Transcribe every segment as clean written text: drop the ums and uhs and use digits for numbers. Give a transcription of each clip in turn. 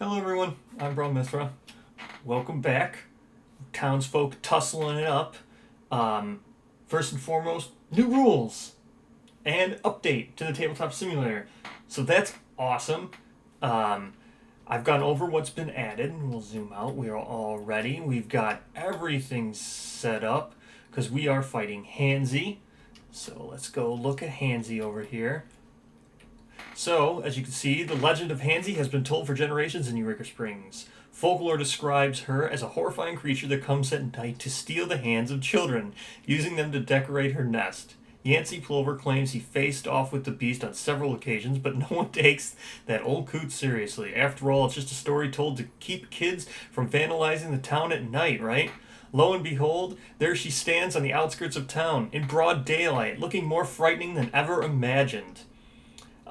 Hello everyone, I'm Bro Mithra. Welcome back. Townsfolk tussling it up. First and foremost, new rules and update to the tabletop simulator. So that's awesome. I've gone over what's been added, and we'll zoom out. We are all ready. We've got everything set up because we are fighting Handsy. So let's go look at Handsy over here. So, as you can see, the legend of Handsy has been told for generations in Eureka Springs. Folklore describes her as a horrifying creature that comes at night to steal the hands of children, using them to decorate her nest. Yancey Plover claims he faced off with the beast on several occasions, but no one takes that old coot seriously. After all, it's just a story told to keep kids from vandalizing the town at night, right? Lo and behold, there she stands on the outskirts of town, in broad daylight, looking more frightening than ever imagined.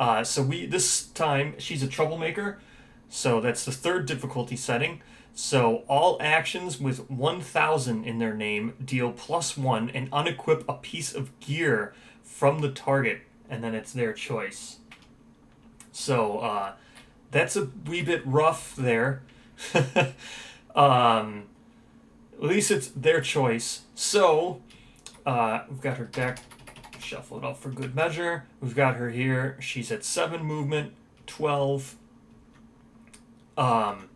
This time, she's a troublemaker, so that's the third difficulty setting. So all actions with 1,000 in their name deal +1 and unequip a piece of gear from the target, and then it's their choice. So that's a wee bit rough there. At least it's their choice. So we've got her deck. Shuffle it up for good measure. We've got her here. She's at 7 movement, 12. And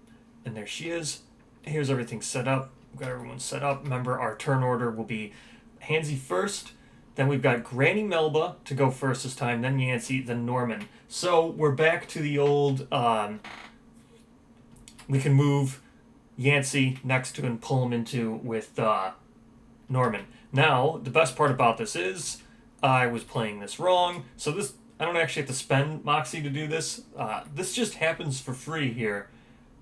there she is. Here's everything set up. We've got everyone set up. Remember, our turn order will be Handsy first. Then we've got Granny Melba to go first this time. Then Yancey, then Norman. So we're back to the old... we can move Yancey next to and pull him into with Norman. Now, the best part about this is... I was playing this wrong, so this I don't actually have to spend Moxie to do this. This just happens for free here.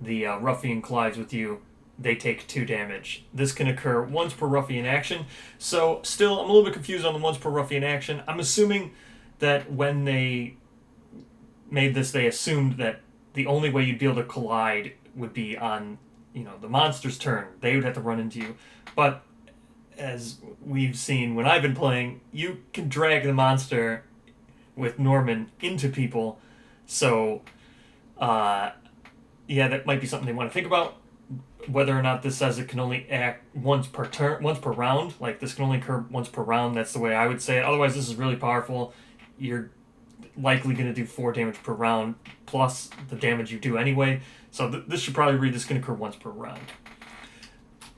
The Ruffian collides with you, they take 2 damage. This can occur once per Ruffian action, so still, I'm a little bit confused on the once per Ruffian action. I'm assuming that when they made this, they assumed that the only way you'd be able to collide would be on, the monster's turn. They would have to run into you, but as we've seen when I've been playing, you can drag the monster with Norman into people. So, that might be something they want to think about. Whether or not this says it can only act once per round. Like, this can only occur once per round. That's the way I would say it. Otherwise, this is really powerful. You're likely going to do 4 damage per round, plus the damage you do anyway. So this should probably read this can occur once per round.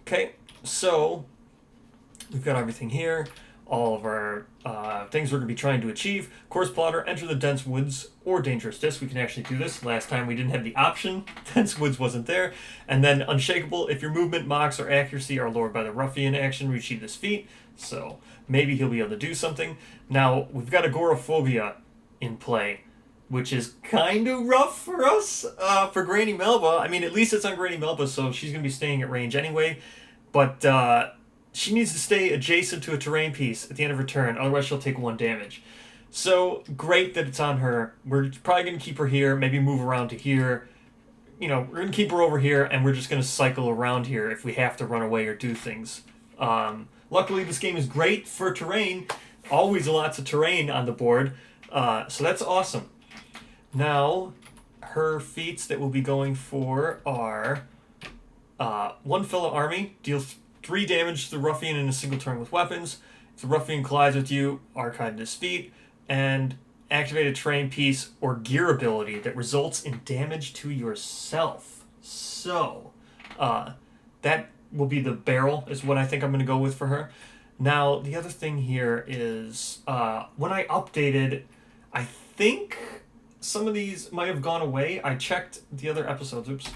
Okay, so... we've got everything here, all of our things we're going to be trying to achieve. Course plotter, enter the dense woods or dangerous disc. We can actually do this. Last time we didn't have the option. Dense woods wasn't there. And then unshakable, if your movement, mox, or accuracy are lowered by the ruffian action, retrieve this feat. So maybe he'll be able to do something. Now, we've got agoraphobia in play, which is kind of rough for us, for Granny Melba. I mean, at least it's on Granny Melba, so she's going to be staying at range anyway. But... she needs to stay adjacent to a terrain piece at the end of her turn, otherwise she'll take 1 damage. So, great that it's on her. We're probably going to keep her here, maybe move around to here. We're going to keep her over here, and we're just going to cycle around here if we have to run away or do things. Luckily, this game is great for terrain. Always lots of terrain on the board, so that's awesome. Now, her feats that we'll be going for are 1 fellow army, deals 3 damage to the ruffian in a single turn with weapons. If the ruffian collides with you, archive this feat, and activate a terrain piece or gear ability that results in damage to yourself. So, that will be the barrel, is what I think I'm going to go with for her. Now, the other thing here is, when I updated, I think some of these might have gone away. I checked the other episodes,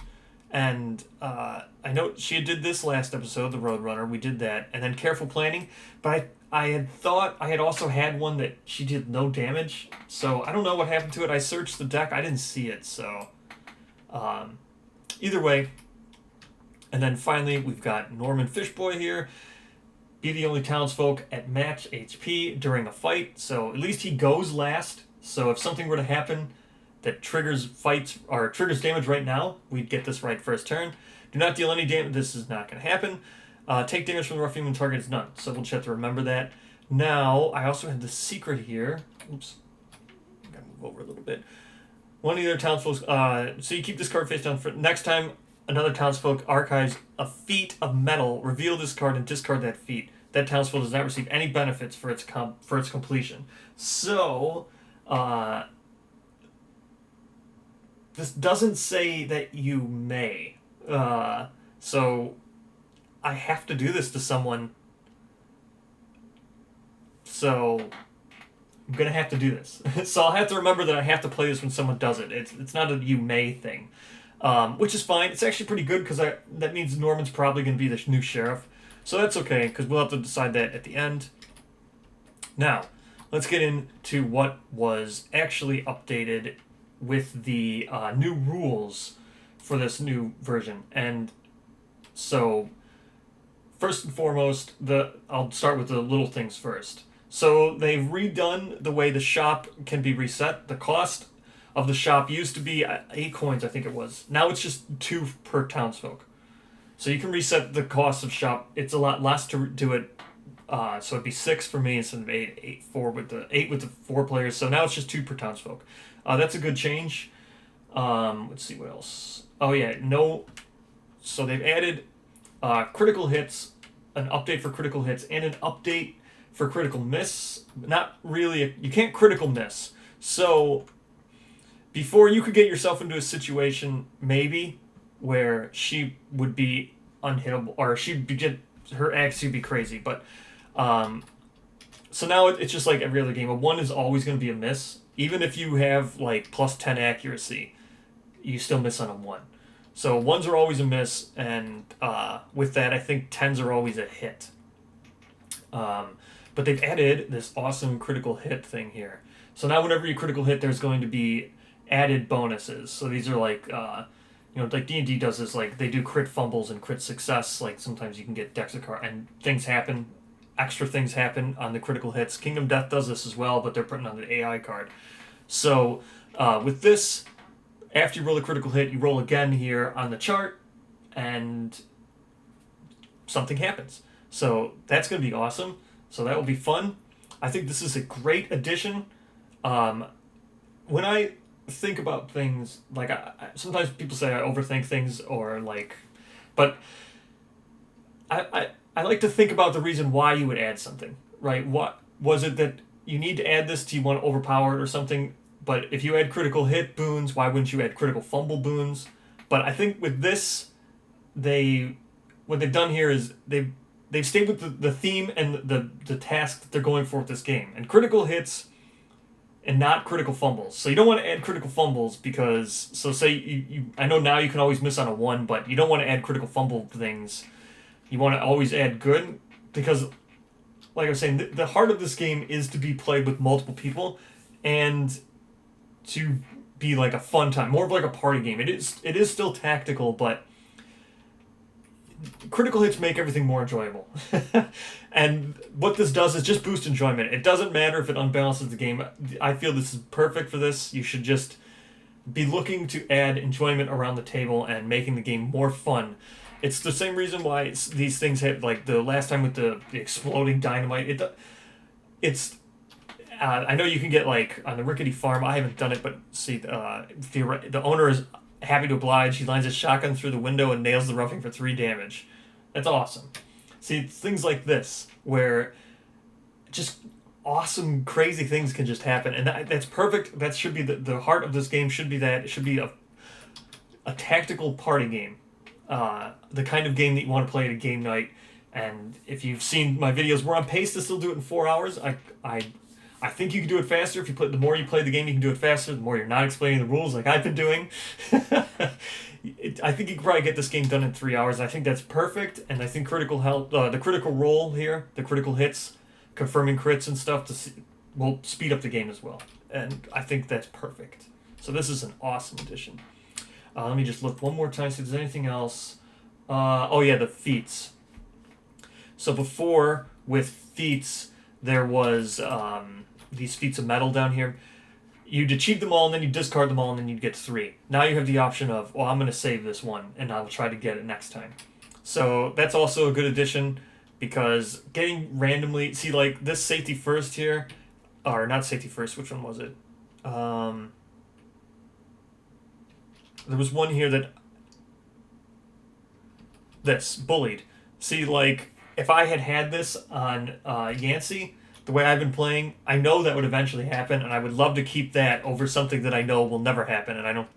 and I know she did this last episode, the Roadrunner. We did that. And then Careful Planning. But I had thought I had also had one that she did no damage. So I don't know what happened to it. I searched the deck. I didn't see it. So either way. And then finally, we've got Norman Fishboy here. Be the only townsfolk at match HP during a fight. So at least he goes last. So if something were to happen that triggers fights or triggers damage right now, we'd get this right first turn. Do not deal any damage. This is not going to happen. Take damage from the ruffian when target is none. So we'll just have to remember that. Now, I also have the secret here. Oops. Got to move over a little bit. One of the other townsfolk. So you keep this card face down. For next time, another townsfolk archives a feat of metal. Reveal this card and discard that feat. That townsfolk does not receive any benefits for its completion. So, this doesn't say that you may. So I have to do this to someone. So I'm gonna have to do this. So I'll have to remember that I have to play this when someone does it. It's not a you may thing, which is fine. It's actually pretty good because that means Norman's probably gonna be the new sheriff. So that's okay because we'll have to decide that at the end. Now, let's get into what was actually updated with the new rules for this new version. And so, first and foremost, I'll start with the little things first. So they've redone the way the shop can be reset. The cost of the shop used to be 8 coins, I think it was. Now it's just 2 per townsfolk. So you can reset the cost of shop. It's a lot less to do it. So it'd be 6 for me instead of 8. 8 with the 4 players. So now it's just 2 per townsfolk. That's a good change. Let's see what else. Oh yeah, no. So they've added critical hits, an update for critical hits, and an update for critical miss. Not really. You can't critical miss. So before you could get yourself into a situation maybe where she would be unhittable, or her accuracy would be crazy. But so now it's just like every other game. A 1 is always going to be a miss, even if you have like plus 10 accuracy. You still miss on a 1. So 1s are always a miss, and with that, I think 10s are always a hit. But they've added this awesome critical hit thing here. So now whenever you critical hit, there's going to be added bonuses. So these are like, like D&D does this, like they do crit fumbles and crit success. Like sometimes you can get Dexicart, and extra things happen on the critical hits. Kingdom Death does this as well, but they're putting on the AI card. So with this, after you roll a critical hit, you roll again here on the chart, and something happens. So that's going to be awesome. So that will be fun. I think this is a great addition. When I think about things, like sometimes people say I overthink things, or like, but I like to think about the reason why you would add something, right? What was it that you need to add this? Do you want to overpower it or something? But if you add critical hit boons, why wouldn't you add critical fumble boons? But I think with this, what they've done here is they've stayed with the theme and the task that they're going for with this game. And critical hits and not critical fumbles. So you don't want to add critical fumbles because, so say you I know now you can always miss on a 1, but you don't want to add critical fumble things. You want to always add good because, like I was saying, the heart of this game is to be played with multiple people and to be like a fun time, more of like a party game. It is still tactical, but critical hits make everything more enjoyable. And what this does is just boost enjoyment. It doesn't matter if it unbalances the game. I feel this is perfect for this. You should just be looking to add enjoyment around the table and making the game more fun. It's the same reason why these things have, like the last time with the exploding dynamite. I know you can get like on the Rickety Farm. I haven't done it, but see, the owner is happy to oblige. He lines his shotgun through the window and nails the roughing for 3 damage. That's awesome. See, it's things like this where just awesome, crazy things can just happen, and that's perfect. That should be the heart of this game. Should be that. It should be a tactical party game, the kind of game that you want to play at a game night. And if you've seen my videos, we're on pace to still do it in 4 hours. I think you can do it faster. If you play, the more you play the game, you can do it faster. The more you're not explaining the rules, like I've been doing. I think you can probably get this game done in 3 hours. I think that's perfect, and I think the critical roll here, the critical hits, confirming crits and stuff, will speed up the game as well. And I think that's perfect. So this is an awesome addition. Let me just look one more time, see if there's anything else. Oh yeah, the feats. So before, with feats, there was these feats of metal down here. You'd achieve them all, and then you discard them all, and then you'd get 3. Now you have the option of, well, I'm going to save this one, and I'll try to get it next time. So that's also a good addition, because getting randomly... See, like, this safety first here, or not safety first, which one was it? There was one here that... This, Bullied. See, like, if I had this on Yancy, the way I've been playing, I know that would eventually happen, and I would love to keep that over something that I know will never happen, and I don't...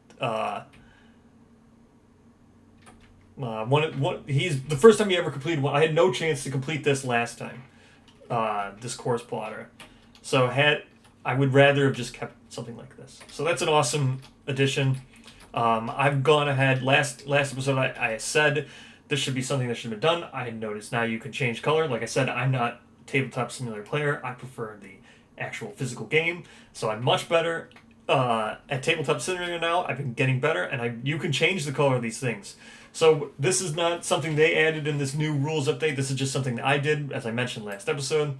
he's the first time he ever completed one. I had no chance to complete this last time, this course plotter. So I would rather have just kept something like this. So that's an awesome addition. I've gone ahead. Last episode, I said this should be something that should have been done. I noticed now you can change color. Like I said, I'm not a tabletop simulator player. I prefer the actual physical game. So I'm much better at tabletop simulator now. I've been getting better, and you can change the color of these things. So this is not something they added in this new rules update. This is just something that I did, as I mentioned last episode.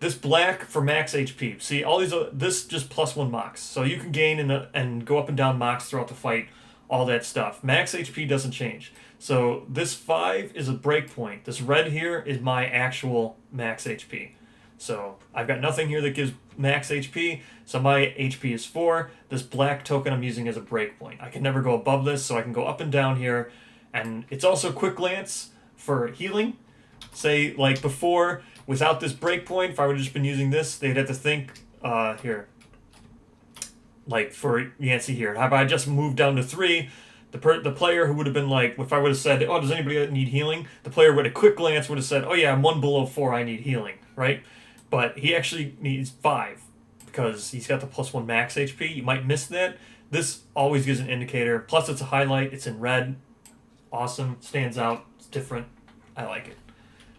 This black for max HP. See, all these this just +1 mox. So you can gain and go up and down mox throughout the fight, all that stuff. Max HP doesn't change. So this 5 is a breakpoint. This red here is my actual max HP. So I've got nothing here that gives max HP, so my HP is 4. This black token I'm using as a breakpoint. I can never go above this, so I can go up and down here. And it's also quick glance for healing. Say, like before, without this breakpoint, if I would have just been using this, they'd have to think, here. Like for Yancy here. Have I just moved down to 3? The player who would have been like, if I would have said, oh, does anybody need healing? The player with a quick glance would have said, oh yeah, I'm 1 below 4, I need healing, right? But he actually needs 5 because he's got the +1 max HP. You might miss that. This always gives an indicator. Plus it's a highlight. It's in red. Awesome. Stands out. It's different. I like it.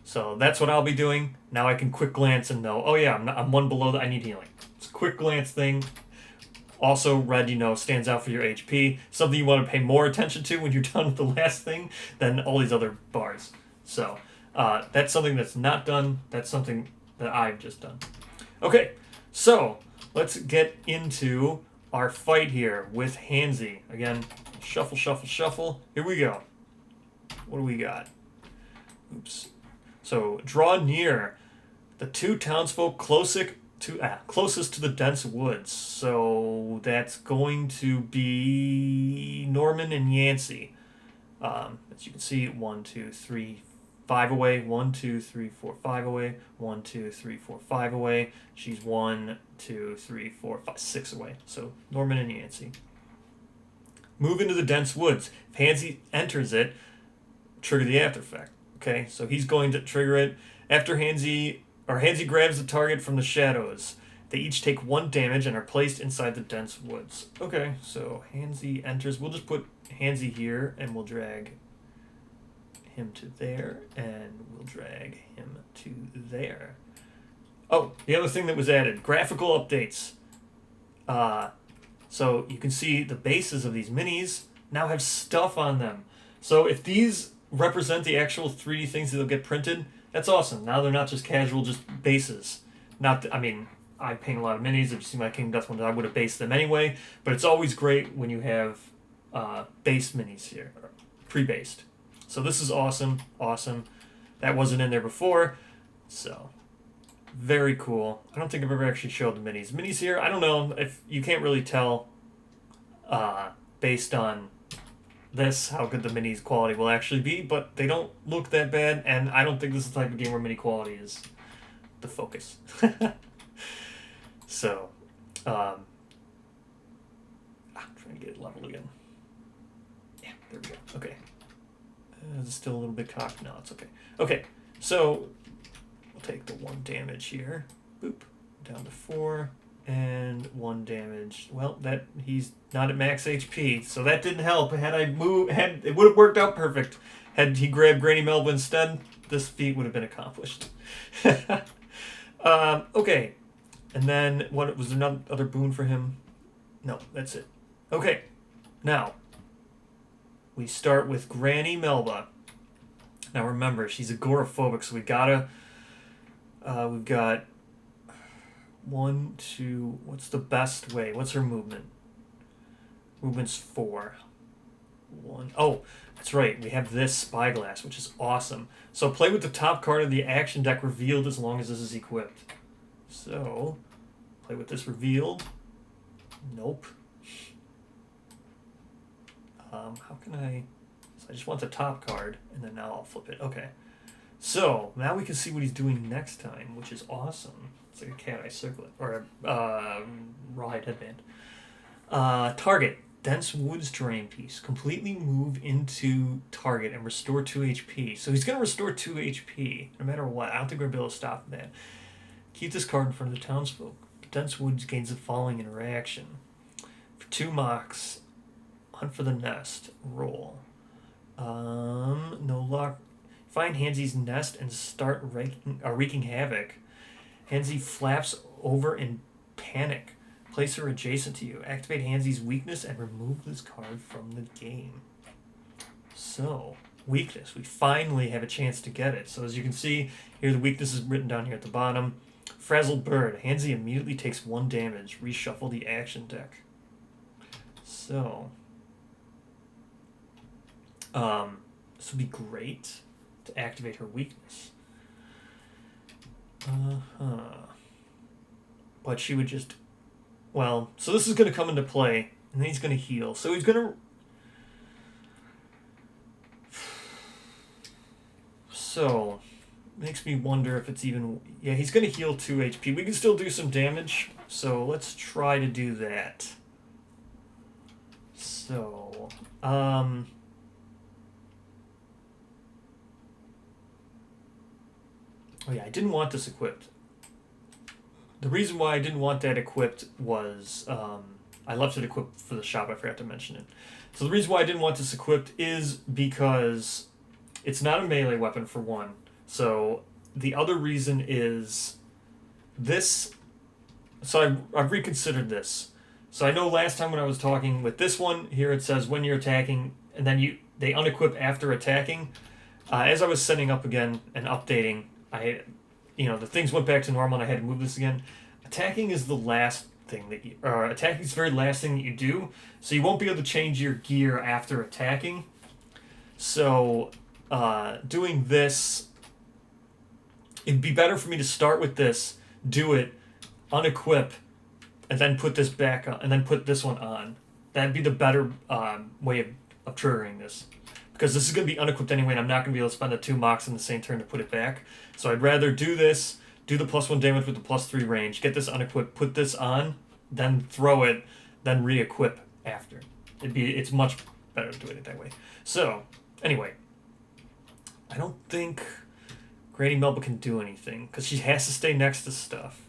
So that's what I'll be doing. Now I can quick glance and know, oh yeah, I'm 1 below that. I need healing. It's a quick glance thing. Also, red, stands out for your HP. Something you want to pay more attention to when you're done with the last thing than all these other bars. So that's something that's not done. That's something that I've just done. Okay, so let's get into our fight here with Handsy. Again, shuffle, shuffle, shuffle. Here we go. What do we got? Oops. So, draw near the 2 townsfolk closest to the dense woods. So, that's going to be Norman and Yancy. As you can see, 1, 2, 3, 5 away. 1, 2, 3, 4, 5 away. 1, 2, 3, 4, 5 away. She's 1, 2, 3, 4, 5, 6 away. So, Norman and Yancy. Move into the dense woods. If Handsy enters it, trigger the after effect. Okay, so he's going to trigger it. After Handsy grabs the target from the shadows. They each take 1 damage and are placed inside the dense woods. Okay, so Handsy enters. We'll just put Handsy here, and we'll drag him to there, and we'll drag him to there. Oh, the other thing that was added, graphical updates. So you can see the bases of these minis now have stuff on them. So if these represent the actual 3D things that'll get printed, that's awesome. Now they're not just casual, just bases. I paint a lot of minis. If you see my King Death ones, I would have based them anyway. But it's always great when you have base minis here, pre-based. So this is awesome, awesome. That wasn't in there before, so very cool. I don't think I've ever actually showed the minis. Minis here, I don't know if you can't really tell based on this how good the minis quality will actually be, but they don't look that bad, and I don't think this is the type of game where mini quality is the focus. So, I'm trying to get it leveled again. Yeah, there we go. Okay. Is it still a little bit cocked? No, it's okay. Okay, so we'll take the 1 damage here. Boop. Down to 4. And 1 damage. Well, he's not at max HP, so that didn't help. It would have worked out perfect. Had he grabbed Granny Melba instead, this feat would have been accomplished. Okay. And then, what was there another boon for him? No, that's it. Okay. Now, we start with Granny Melba. Now remember, she's agoraphobic, so we've got 1, 2, what's the best way? What's her movement? Movement's 4. 1, oh, that's right, we have this Spyglass, which is awesome. So play with the top card of the action deck revealed as long as this is equipped. So, play with this revealed. Nope. How can I... So I just want the top card, and then now I'll flip it. Okay. So, now we can see what he's doing next time, which is awesome. It's like a cat eye circlet, or a rawhide headband. Target. Dense woods terrain piece. Completely move into target and restore 2 HP. So he's going to restore 2 HP, no matter what. I don't think we're going to be able to stop that. Keep this card in front of the townsfolk. Dense woods gains the following interaction. For 2 mocks, hunt for the nest. Roll. No luck. Find Handsy's nest and start wreaking havoc. Handsy flaps over in panic. Place her adjacent to you. Activate Handsy's weakness and remove this card from the game. So, weakness. We finally have a chance to get it. So as you can see, here the weakness is written down here at the bottom. Frazzled Bird. Handsy immediately takes 1 damage. Reshuffle the action deck. So, this would be great to activate her weakness. But she would just... Well, so this is going to come into play, and then he's going to heal. So he's going to... So, makes me wonder if it's even... Yeah, he's going to heal 2 HP. We can still do some damage, so let's try to do that. So, oh yeah, I didn't want this equipped. The reason why I didn't want that equipped was I left it equipped for the shop. I forgot to mention it. So the reason why I didn't want this equipped is because it's not a melee weapon, for one. So the other reason is this. So I've reconsidered this. So I know last time when I was talking with this one, here it says when you're attacking, and then they unequip after attacking. As I was setting up again and updating, the things went back to normal and I had to move this again. Attacking is the last thing that attacking is the very last thing that you do. So you won't be able to change your gear after attacking. So, doing this, it'd be better for me to start with this, do it, unequip, and then put this back on, and then put this one on. That'd be the better way of triggering this. Because this is going to be unequipped anyway, and I'm not going to be able to spend the 2 mocks in the same turn to put it back. So I'd rather do this, do the +1 damage with the +3 range, get this unequipped, put this on, then throw it, then re-equip after. It's much better to do it that way. So, anyway, I don't think Granny Melba can do anything, because she has to stay next to stuff.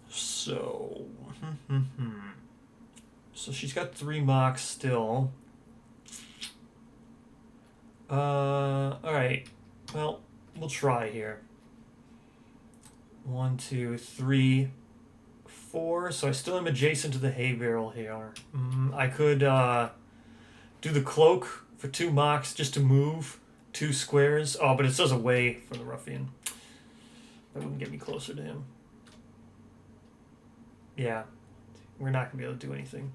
So, so she's got 3 mocks still. Alright. Well, we'll try here. 1, 2, 3, 4. So I still am adjacent to the hay barrel here. I could do the cloak for 2 mocks just to move 2 squares. Oh, but it says away from the ruffian. That wouldn't get me closer to him. Yeah. We're not going to be able to do anything.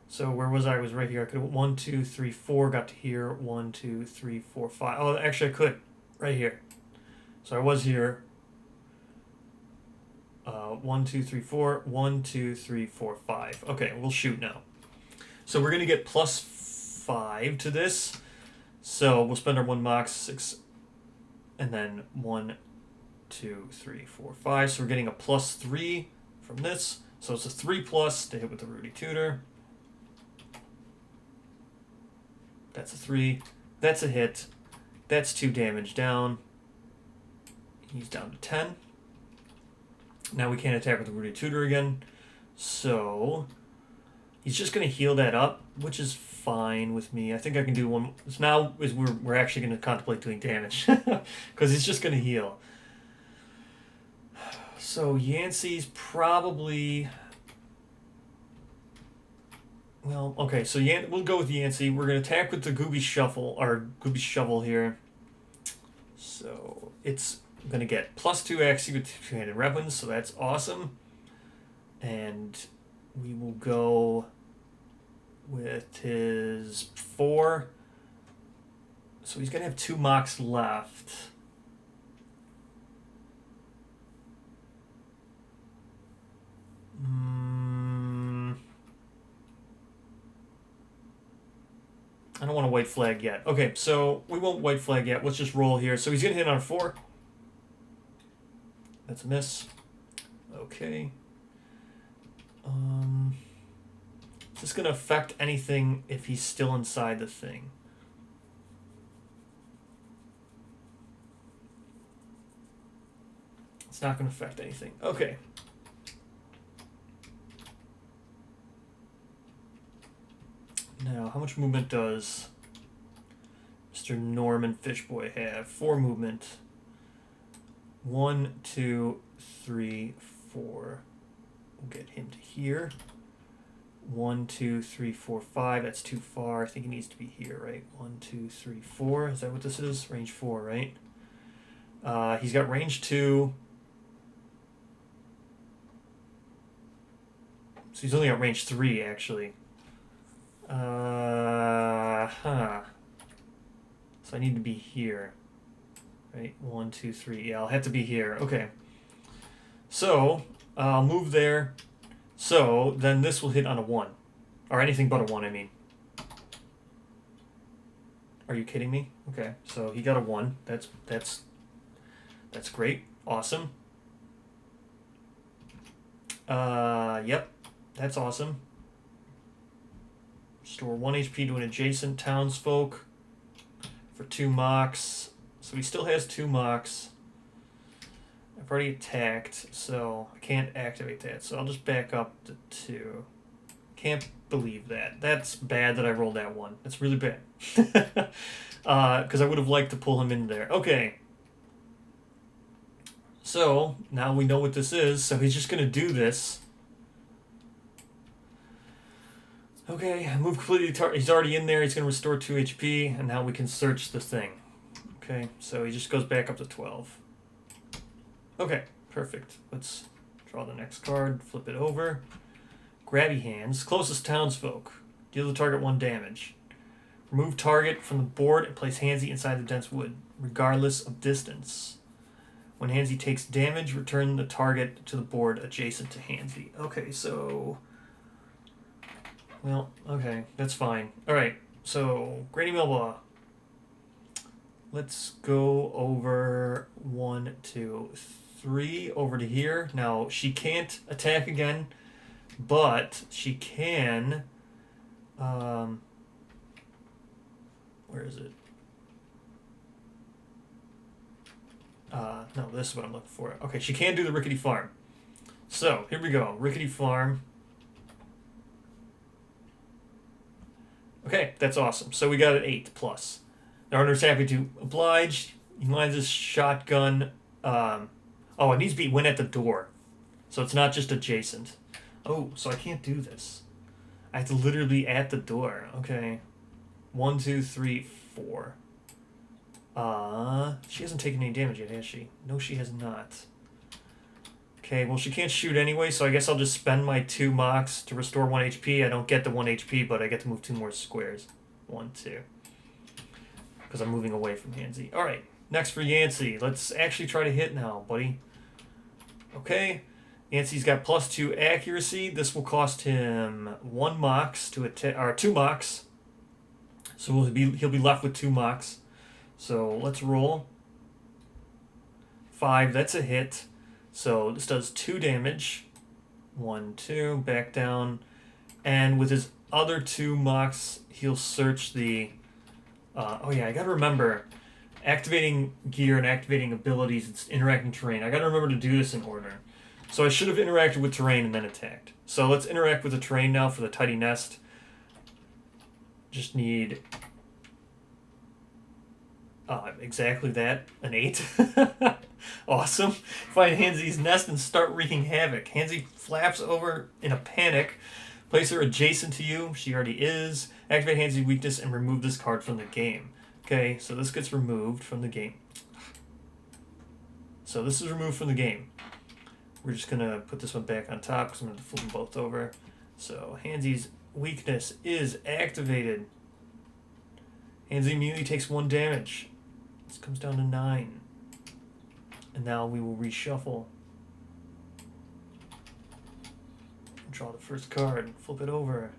So where was I? I was right here. I could 1, 2, 3, 4. Got to here. 1, 2, 3, 4, 5. Oh, actually, I could. Right here. So I was here. 1, 2, 3, 4. 1, 2, 3, 4, 5. Okay, we'll shoot now. So we're gonna get +5 to this. So we'll spend our 1 mox, 6, and then 1, 2, 3, 4, 5. So we're getting a +3 from this. So it's a 3+ to hit with the Rudy Tutor. That's a 3. That's a hit. That's 2 damage down. He's down to 10. Now we can't attack with the Rudy Tutor again. So he's just going to heal that up, which is fine with me. I think I can do one. So now we're actually going to contemplate doing damage. Because he's just going to heal. So Yancey's probably... Well, okay, so we'll go with Yancey. We're going to attack with the Gooby Shovel here. So it's going to get +2 accuracy with 2-handed weapons, so that's awesome. And we will go with his 4. So he's going to have 2 mocks left. I don't want to white flag yet. Okay, so we won't white flag yet. Let's just roll here. So he's going to hit on a 4. That's a miss. Okay. Is this going to affect anything if he's still inside the thing? It's not going to affect anything. Okay. Now, how much movement does Mr. Norman Fishboy have? 4 movement. 1, 2, 3, 4. We'll get him to here. 1, 2, 3, 4, 5. That's too far. I think he needs to be here, right? 1, 2, 3, 4. Is that what this is? Range 4, right? He's got range 2. So he's only got range 3, actually. So I need to be here. Right? 1, 2, 3. Yeah, I'll have to be here. Okay. So, I'll move there. So, then this will hit on a 1. Or anything but a 1, I mean. Are you kidding me? Okay. So, he got a 1. That's great. Awesome. Yep. That's awesome. Restore 1 HP to an adjacent townsfolk for 2 mocks. So he still has 2 mocks. I've already attacked, so I can't activate that. So I'll just back up to 2. Can't believe that. That's bad that I rolled that 1. That's really bad. Because I would have liked to pull him in there. Okay. So now we know what this is. So he's just going to do this. Okay, move completely. He's already in there. He's going to restore 2 HP, and now we can search the thing. Okay, so he just goes back up to 12. Okay, perfect. Let's draw the next card, flip it over. Grabby hands. Closest townsfolk. Deal the target 1 damage. Remove target from the board and place Handsy inside the dense wood, regardless of distance. When Handsy takes damage, return the target to the board adjacent to Handsy. Okay, so... Well, okay, that's fine. Alright, so, Granny Melba. Let's go over 1, 2, 3 over to here. Now, she can't attack again, but she can... where is it? No, this is what I'm looking for. Okay, she can do the Rickety Farm. So, here we go. Rickety Farm. Okay, that's awesome. So we got an 8 plus. The owner's happy to oblige. He lines his shotgun. Oh, it needs to be win at the door. So it's not just adjacent. Oh, so I can't do this. I have to literally be at the door. Okay. 1, 2, 3, 4. She hasn't taken any damage yet, has she? No, she has not. Okay, well, she can't shoot anyway, so I guess I'll just spend my 2 mocks to restore 1 HP. I don't get the 1 HP, but I get to move 2 more squares. 1, 2. Because I'm moving away from Handsy. Alright, next for Yancey. Let's actually try to hit now, buddy. Okay, Yancey's got +2 accuracy. This will cost him 1 mocks to attack, or 2 mocks. So he'll be left with 2 mocks. So let's roll. 5, that's a hit. So this does 2 damage. 1, 2, back down. And with his other 2 mocks, he'll search the... oh yeah, I gotta remember, activating gear and activating abilities, it's interacting terrain. I gotta remember to do this in order. So I should have interacted with terrain and then attacked. So let's interact with the terrain now for the tidy nest. Just need... exactly that, an 8. Awesome. Find Handsy's nest and start wreaking havoc. Handsy flaps over in a panic. Place her adjacent to you. She already is. Activate Handsy's weakness and remove this card from the game. Okay, so this gets removed from the game. So this is removed from the game. We're just going to put this one back on top because I'm going to flip them both over. So Handsy's weakness is activated. Handsy immediately takes 1 damage. This comes down to 9. And now we will reshuffle. Draw the first card, flip it over.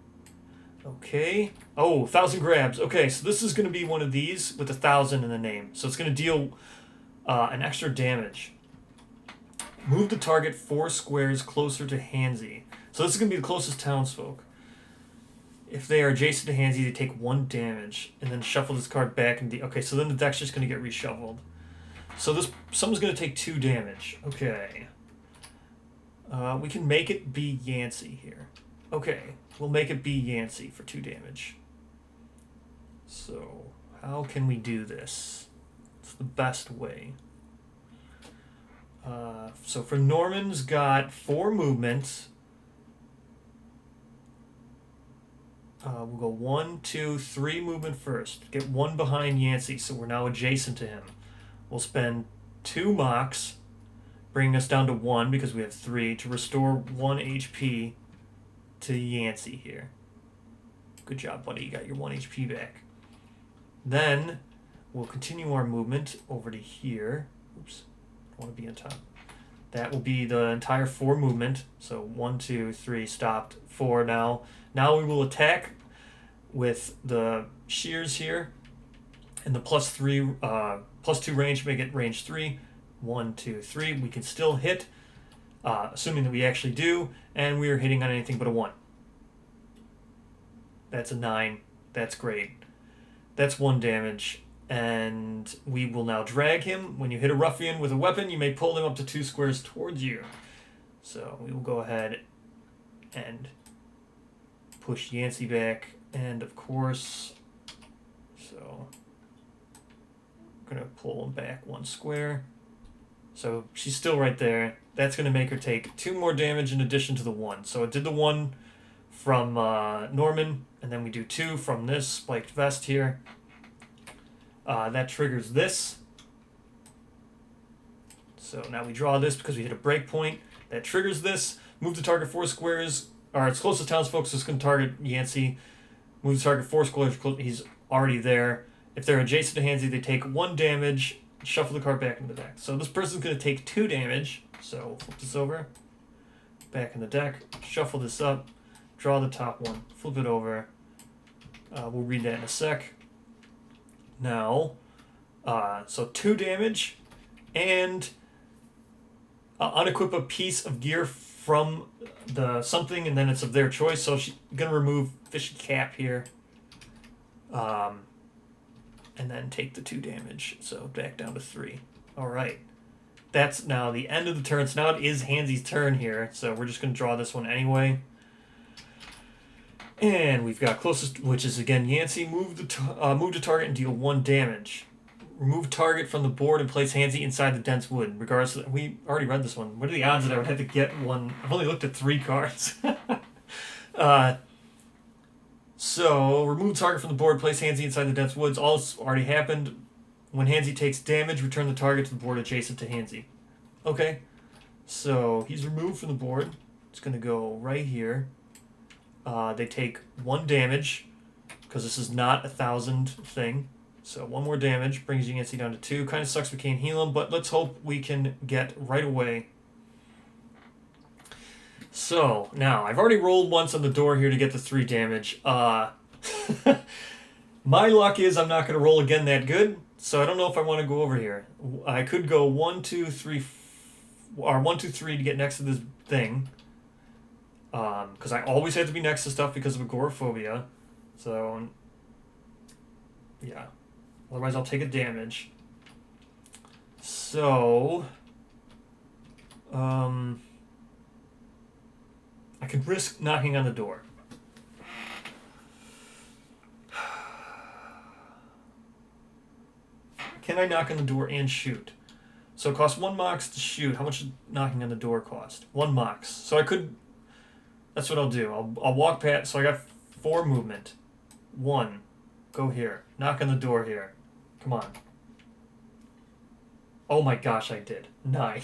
Okay. Oh, 1,000 grabs. Okay, so this is going to be one of these with 1,000 in the name. So it's going to deal an extra damage. Move the target 4 squares closer to Handsy. So this is going to be the closest townsfolk. If they are adjacent to Handsy, they take 1 damage. And then shuffle this card back. Okay, so then the deck's just going to get reshuffled. So someone's going to take 2 damage. Okay. We can make it be Yancey here. Okay, we'll make it be Yancey for 2 damage. So, how can we do this? It's the best way. So for Norman's got 4 movement. We'll go 1, 2, 3 movement first. Get 1 behind Yancey, so we're now adjacent to him. We'll spend 2 mocks, bringing us down to 1 because we have 3, to restore 1 HP to Yancey here. Good job, buddy. You got your 1 HP back. Then we'll continue our movement over to here. Oops, I want to be on top. That will be the entire 4 movement. So 1, 2, 3, stopped. 4 now. Now we will attack with the shears here. And the +2 range, make it range 3. 1, 2, 3. We can still hit, assuming that we actually do, and we are hitting on anything but a 1. That's a 9. That's great. That's 1 damage, and we will now drag him. When you hit a ruffian with a weapon, you may pull him up to 2 squares towards you. So we will go ahead and push Yancey back, and of course, so I'm going to pull him back 1 square. So she's still right there. That's going to make her take 2 more damage in addition to the 1. So it did the 1 from Norman, and then we do 2 from this spiked vest here. That triggers this. So now we draw this because we hit a break point. That triggers this. Move the target 4 squares. Or it's closest townsfolk, so it's going to target Yancey. Move the target 4 squares. He's already there. If they're adjacent to Handsy, they take 1 damage. Shuffle the card back into the deck. So this person's going to take 2 damage. So we'll flip this over. Back in the deck. Shuffle this up. Draw the top one. Flip it over. We'll read that in a sec. Now, so 2 damage. And unequip a piece of gear from the something, and then it's of their choice. So she's going to remove fishy cap here. And then take the 2 damage. So back down to 3. All right. That's now the end of the turn. So now it is Handsy's turn here. So we're just going to draw this one anyway. And we've got closest, which is again Yancey. Move to target and deal 1 damage. Remove target from the board and place Handsy inside the dense wood. Regardless of, we already read this one. What are the odds that I would have to get one? I've only looked at 3 cards. So, remove target from the board, place Handsy inside the dense woods. All this already happened. When Handsy takes damage, return the target to the board adjacent to Handsy. Okay. So, he's removed from the board. It's going to go right here. They take 1 damage, because this is not a 1,000 thing. So, 1 more damage, brings Handsy down to 2. Kind of sucks we can't heal him, but let's hope we can get right away. So, now, I've already rolled once on the door here to get the 3 damage. My luck is I'm not going to roll again that good, so I don't know if I want to go over here. I could go 1, 2, 3, or 1, 2, 3 to get next to this thing. Because I always have to be next to stuff because of agoraphobia. So, yeah. Otherwise, I'll take a damage. So, I could risk knocking on the door. Can I knock on the door and shoot? So it costs 1 mox to shoot. How much does knocking on the door cost? 1 mox. So I could... That's what I'll do. I'll walk past... So I got 4 movement. 1. Go here. Knock on the door here. Come on. Oh my gosh, I did. 9.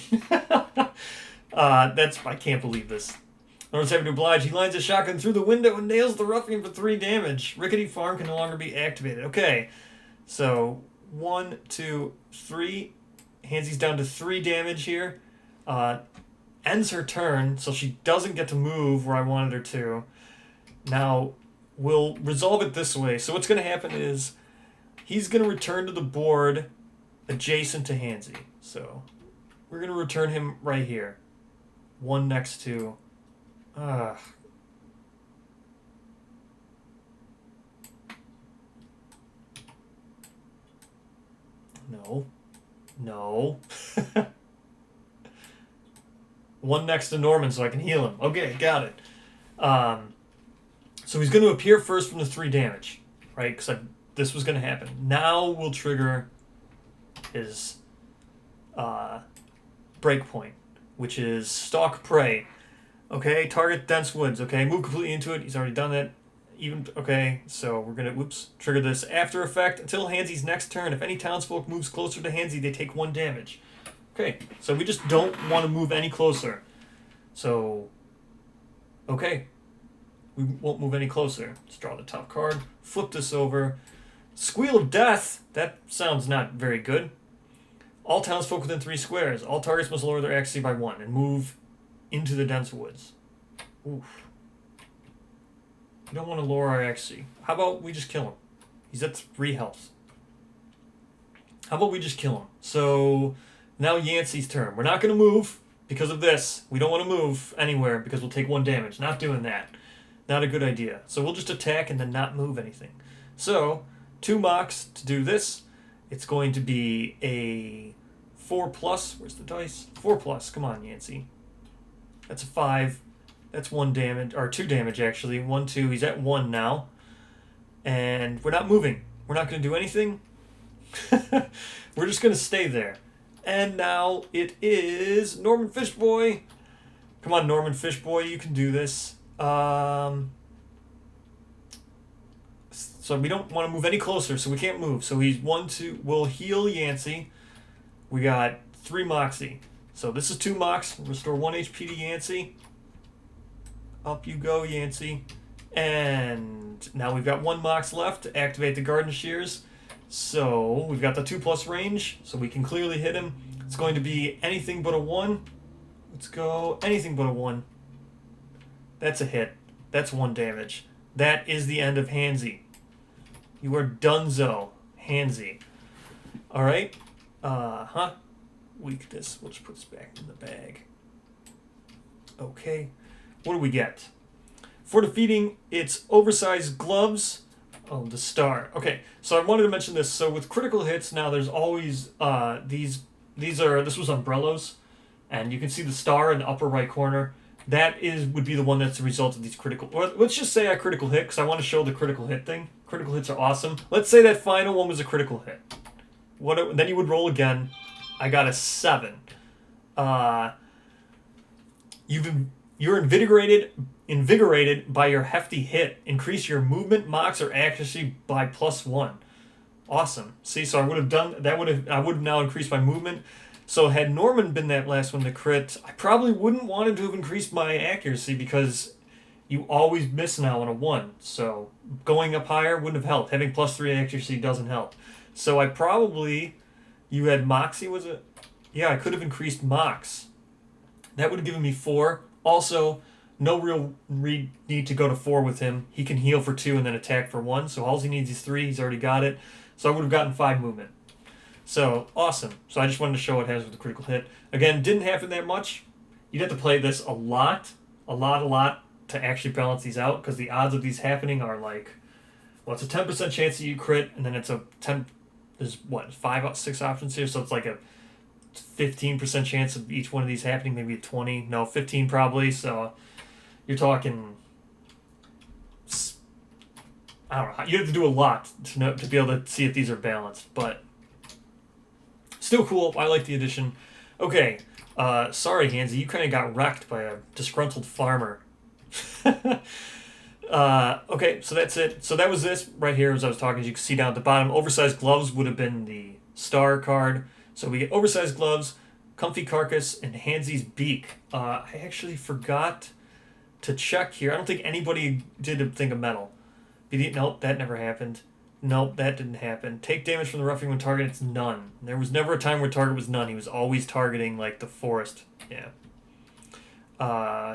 I can't believe this. Norman's having to oblige. He lines a shotgun through the window and nails the ruffian for 3 damage. Rickety farm can no longer be activated. Okay. So, 1, 2, 3. Handsy's down to 3 damage here. Ends her turn, so she doesn't get to move where I wanted her to. Now, we'll resolve it this way. So what's going to happen is he's going to return to the board adjacent to Handsy. So we're going to return him right here. One next to... No. No. One next to Norman so I can heal him. Okay, got it. So he's going to appear first from the 3 damage, right? Because this was going to happen. Now we'll trigger his breakpoint, which is Stalk Prey. Okay, target dense woods. Okay, move completely into it. He's already done that. Okay, so we're going to, trigger this after effect until Handsy's next turn. If any townsfolk moves closer to Handsy, they take 1 damage. Okay, so we just don't want to move any closer. So, okay, we won't move any closer. Let's draw the top card, flip this over. Squeal of Death, that sounds not very good. All townsfolk within 3 squares. All targets must lower their accuracy by 1 and move into the dense woods. Oof. We don't want to lower our accuracy. How about we just kill him? He's at 3 health. How about we just kill him? So now Yancey's turn. We're not going to move because of this. We don't want to move anywhere because we'll take 1 damage. Not doing that. Not a good idea. So we'll just attack and then not move anything. So 2 mocks to do this. It's going to be a 4+. Where's the dice? 4+. Come on, Yancey. That's a 5. That's 1 damage, or 2 damage actually. 1, 2. He's at 1 now. And we're not moving. We're not going to do anything. We're just going to stay there. And now it is Norman Fishboy. Come on, Norman Fishboy, you can do this. So we don't want to move any closer, so we can't move. So he's 1, 2. We'll heal Yancey. We got 3 Moxie. So this is 2 mocks. Restore 1 HP to Yancey. Up you go, Yancey. And now we've got 1 mox left to activate the Garden Shears. So we've got the 2+ range, so we can clearly hit him. It's going to be anything but a 1. Let's go anything but a 1. That's a hit. That's 1 damage. That is the end of Handsy. You are donezo, Handsy. Alright. Weakness. We'll just put this back in the bag. Okay. What do we get? For defeating its oversized gloves. Oh, the star. Okay, so I wanted to mention this. So with critical hits now, there's always this was umbrellas, and you can see the star in the upper right corner. That would be the one that's the result of these critical. Or let's just say I critical hit because I want to show the critical hit thing. Critical hits are awesome. Let's say that final one was a critical hit. Then you would roll again. I got a 7. You're invigorated by your hefty hit. Increase your movement, mox, or accuracy by +1. Awesome. See, so I would have done that. I would have now increased my movement. So had Norman been that last one to crit, I probably wouldn't wanted to have increased my accuracy because you always miss now on a 1. So going up higher wouldn't have helped. Having +3 accuracy doesn't help. So you had Moxie, was it? Yeah, I could have increased Mox. That would have given me 4. Also, no real need to go to 4 with him. He can heal for 2 and then attack for 1. So all he needs is 3. He's already got it. So I would have gotten 5 movement. So, awesome. So I just wanted to show what it has with the critical hit. Again, didn't happen that much. You'd have to play this a lot to actually balance these out because the odds of these happening are like, well, it's a 10% chance that you crit, and then it's a 10, there's 6 options here, so it's like a 15% chance of each one of these happening, maybe a 20, no, 15 probably, so you're talking, I don't know, you have to do a lot to be able to see if these are balanced, but still cool. I like the addition. Okay, sorry, Handsy, you kind of got wrecked by a disgruntled farmer. Okay, so that's it. So that was this right here as I was talking. As you can see down at the bottom, oversized gloves would have been the star card. So we get oversized gloves, comfy carcass, and Handsy's beak. I actually forgot to check here. I don't think anybody did a thing of metal. Nope, that never happened. Nope, that didn't happen. Take damage from the roughing when target, it's none. There was never a time where target was none. He was always targeting, like, the forest. Yeah.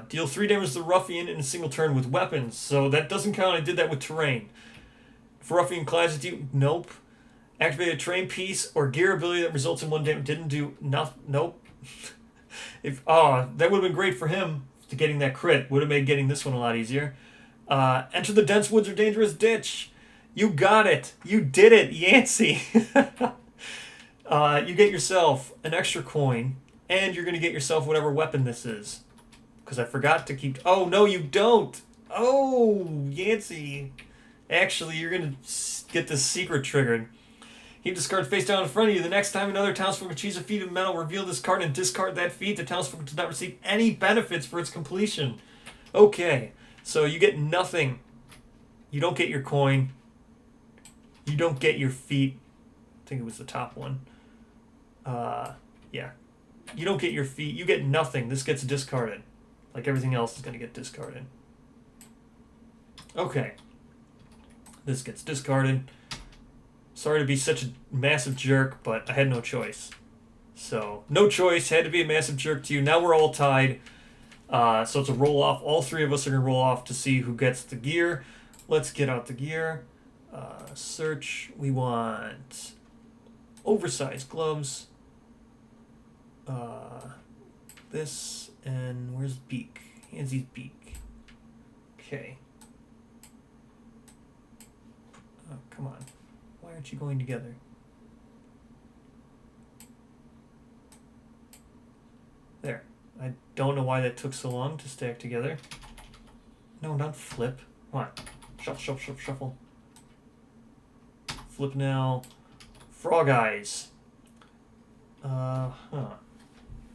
Deal 3 damage to the ruffian in a single turn with weapons. So that doesn't count. I did that with terrain. If a ruffian collides with you, nope. Activate a terrain piece or gear ability that results in 1 damage. Didn't do nothing. Nope. That would have been great for him to getting that crit. Would have made getting this one a lot easier. Enter the dense woods or dangerous ditch. You got it. You did it, Yancey. You get yourself an extra coin, and you're going to get yourself whatever weapon this is. Because I forgot to keep... Oh, no, you don't. Oh, Yancey. Actually, you're going to get this secret triggered. Keep this card face down in front of you. The next time another townsfolk achieves a feat of metal, reveal this card and discard that feat. The townsfolk does not receive any benefits for its completion. Okay, so you get nothing. You don't get your coin. You don't get your feat. I think it was the top one. Yeah. You don't get your feat. You get nothing. This gets discarded. Like everything else is going to get discarded. Okay. This gets discarded. Sorry to be such a massive jerk, but I had no choice. So, no choice. Had to be a massive jerk to you. Now we're all tied. So it's a roll-off. All three of us are going to roll off to see who gets the gear. Let's get out the gear. Search. We want oversized gloves. This, and where's beak? Handsy's beak. Okay. Oh, come on. Why aren't you going together? There. I don't know why that took so long to stack together. No, not flip. Come on. Shuffle, shuffle, shuffle, shuffle. Flip now. Frog eyes.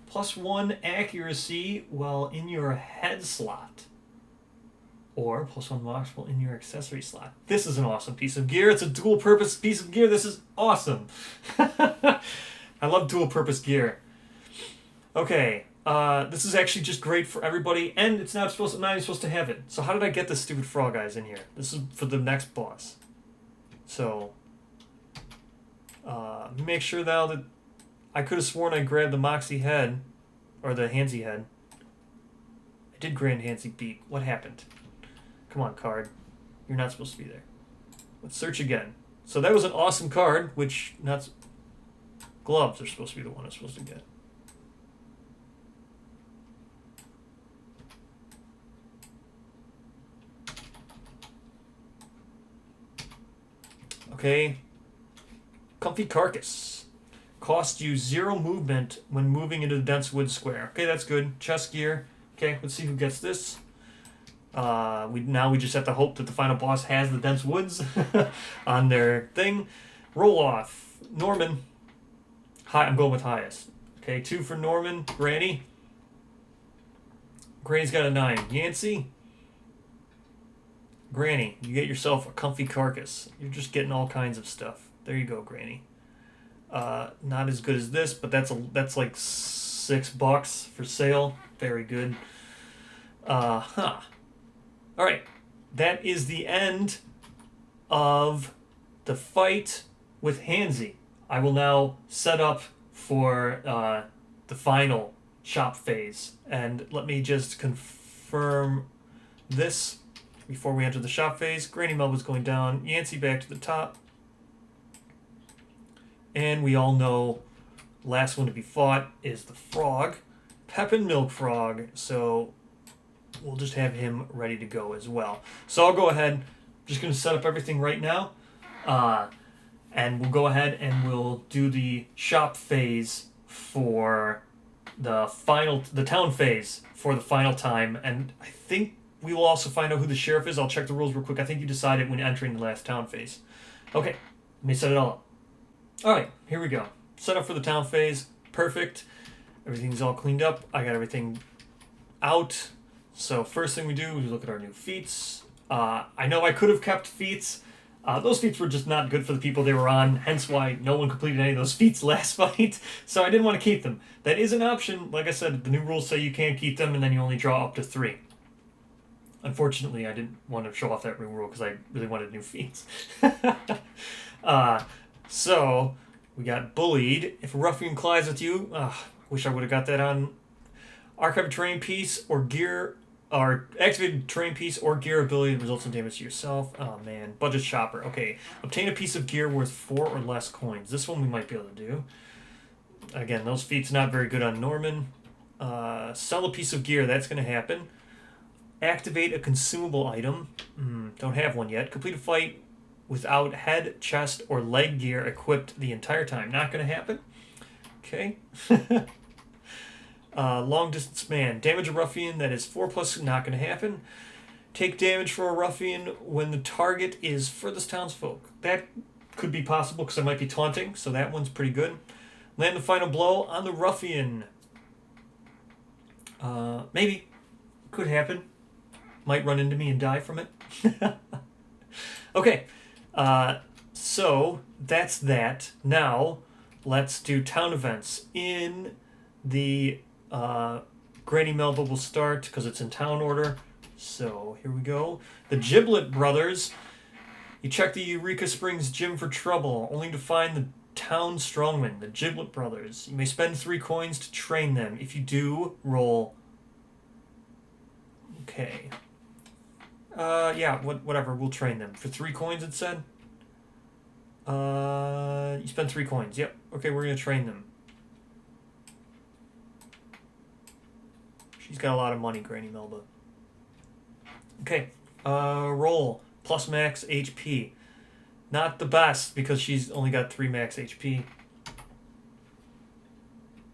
+1 accuracy while in your head slot. Or +1 box while in your accessory slot. This is an awesome piece of gear. It's a dual purpose piece of gear. This is awesome. I love dual purpose gear. Okay. This is actually just great for everybody, and I'm not even supposed to have it. So how did I get this stupid frog eyes in here? This is for the next boss. So, make sure now that I could have sworn I grabbed the Moxie head, or the Handsy head. I did grab Handsy beak. What happened? Come on, card. You're not supposed to be there. Let's search again. So that was an awesome card, which gloves are supposed to be the one I'm supposed to get. Okay. Comfy Carcass. Cost you 0 movement when moving into the dense wood square. Okay, that's good. Chest gear. Okay, let's see who gets this. We just have to hope that the final boss has the dense woods on their thing. Roll off. Norman. I'm going with highest. Okay, 2 for Norman. Granny. Granny's got a 9. Yancey. Granny, you get yourself a comfy carcass. You're just getting all kinds of stuff. There you go, Granny. Not as good as this, but that's like $6 for sale. Very good. All right, that is the end of the fight with Handsy. I will now set up for the final shop phase, and let me just confirm this before we enter the shop phase. Granny Melba's going down. Yancey back to the top. And we all know last one to be fought is the frog. Pepin Milk Frog. So we'll just have him ready to go as well. So I'll go ahead. I'm just going to set up everything right now. And we'll go ahead and we'll do the shop phase for the town phase for the final time. And I think we will also find out who the sheriff is. I'll check the rules real quick. I think you decided when entering the last town phase. Okay, let me set it all up. Alright, here we go. Set up for the town phase. Perfect. Everything's all cleaned up. I got everything out. So first thing we do is look at our new feats. I know I could have kept feats. Those feats were just not good for the people they were on, hence why no one completed any of those feats last fight. So I didn't want to keep them. That is an option. Like I said, the new rules say you can't keep them and then you only draw up to 3. Unfortunately, I didn't want to show off that rule because I really wanted new feats. So, we got bullied. If a ruffian collides with you, I wish I would have got that on Archive a terrain piece or gear, or activated terrain piece or gear ability that results in damage to yourself. Oh man, budget shopper. Okay, obtain a piece of gear worth 4 or less coins. This one we might be able to do. Again, those feats not very good on Norman. Sell a piece of gear. That's going to happen. Activate a consumable item. Don't have one yet. Complete a fight without head, chest, or leg gear equipped the entire time. Not going to happen. Okay. Long distance man. Damage a ruffian that is 4+. Not going to happen. Take damage for a ruffian when the target is furthest townsfolk. That could be possible because I might be taunting, so that one's pretty good. Land the final blow on the ruffian. Maybe. Could happen. Might run into me and die from it. Okay. So that's that. Now, let's do town events. In the Granny Melba will start because it's in town order. So here we go. The Giblet Brothers. You check the Eureka Springs gym for trouble, only to find the town strongmen, the Giblet Brothers. You may spend 3 coins to train them. If you do, roll. Okay. Yeah, whatever. We'll train them. For 3 coins, it said? You spend 3 coins. Yep. Okay, we're going to train them. She's got a lot of money, Granny Melba. Okay. Roll. Plus max HP. Not the best, because she's only got 3 max HP.